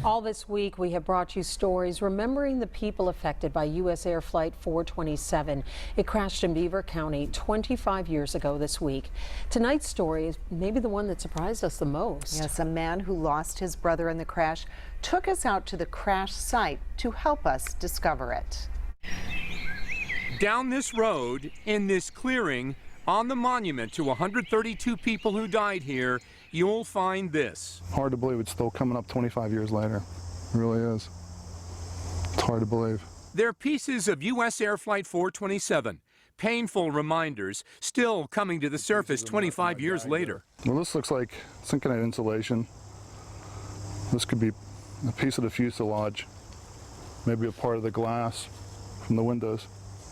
All this week, we have brought you stories remembering the people affected by U.S. Air Flight 427. It crashed in Beaver County 25 years ago this week. Tonight's story is maybe the one that surprised us the most. Yes, a man who lost his brother in the crash took us out to the crash site to help us discover it. Down this road, in this clearing, on the monument to 132 people who died here, you'll find this. Hard to believe it's still coming up 25 years later. It really is. It's hard to believe. They're pieces of U.S. Air Flight 427. Painful reminders still coming to the surface 25 years later. Well, this looks like synchronite insulation. This could be a piece of the fuselage, maybe a part of the glass from the windows.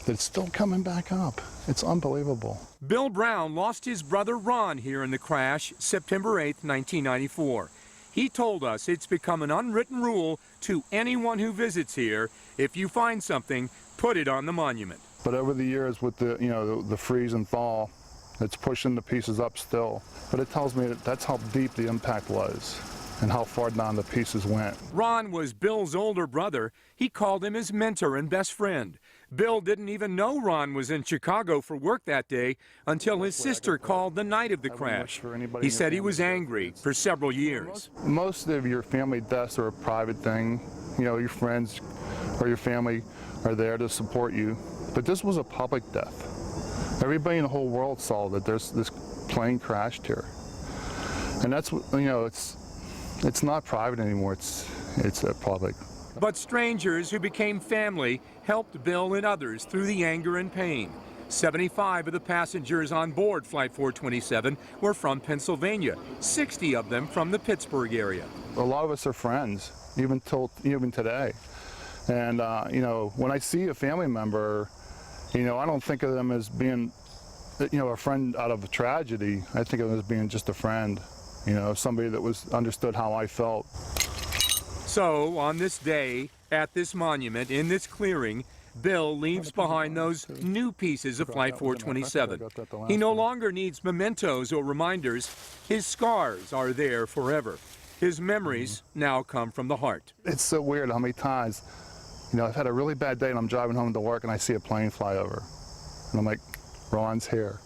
It's still coming back up. It's unbelievable. Bill Brown lost his brother Ron here in the crash September 8, 1994. He told us it's become an unwritten rule to anyone who visits here, if you find something, put it on the monument. But over the years with the freeze and thaw, it's pushing the pieces up still. But it tells me that's how deep the impact was and how far down the pieces went. Ron was Bill's older brother. He called him his mentor and best friend. Bill didn't even know Ron was in Chicago for work that day until his sister called the night of the crash. He said he was angry for several years. Most of your family deaths are a private thing. You know, your friends or your family are there to support you. But this was a public death. Everybody in the whole world saw that this plane crashed here. And that's, you know, it's not private anymore, it's a public. But strangers who became family helped Bill and others through the anger and pain. 75 of the passengers on board Flight 427 were from Pennsylvania, 60 of them from the Pittsburgh area. A lot of us are friends, even today. And, you know, when I see a family member, you know, I don't think of them as being, you know, a friend out of a tragedy. I think of them as being just a friend, you know, somebody that understood how I felt. So, on this day, at this monument, in this clearing, Bill leaves behind those new pieces of Flight 427. He no longer needs mementos or reminders. His scars are there forever. His memories now come from the heart. It's so weird how many times, you know, I've had a really bad day and I'm driving home to work and I see a plane fly over. And I'm like, Ron's here.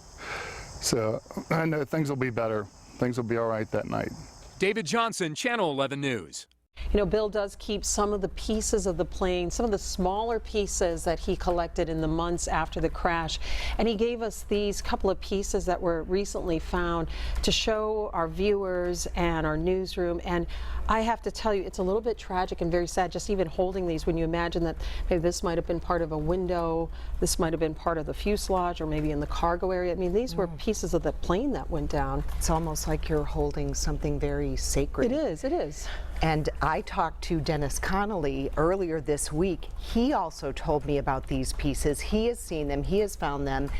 So I know things will be better. Things will be all right that night. David Johnson, Channel 11 News. You know, Bill does keep some of the pieces of the plane, some of the smaller pieces that he collected in the months after the crash. And he gave us these couple of pieces that were recently found to show our viewers and our newsroom. And I have to tell you, it's a little bit tragic and very sad just even holding these when you imagine that maybe this might have been part of a window, this might have been part of the fuselage, or maybe in the cargo area. I mean, these were pieces of the plane that went down. It's almost like you're holding something very sacred. It is, it is. And I talked to Dennis Connolly earlier this week. He also told me about these pieces. He has seen them, he has found them,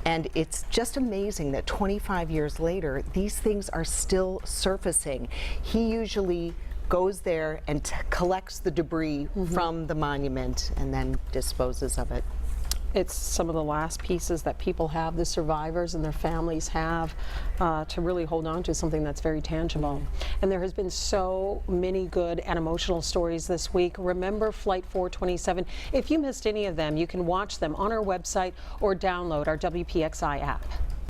and it's just amazing that 25 years later, these things are still surfacing. He usually goes there and collects the debris from the monument and then disposes of it. It's some of the last pieces that people have, the survivors and their families have, to really hold on to something that's very tangible. And there has been so many good and emotional stories this week. Remember Flight 427. If you missed any of them, you can watch them on our website or download our WPXI app.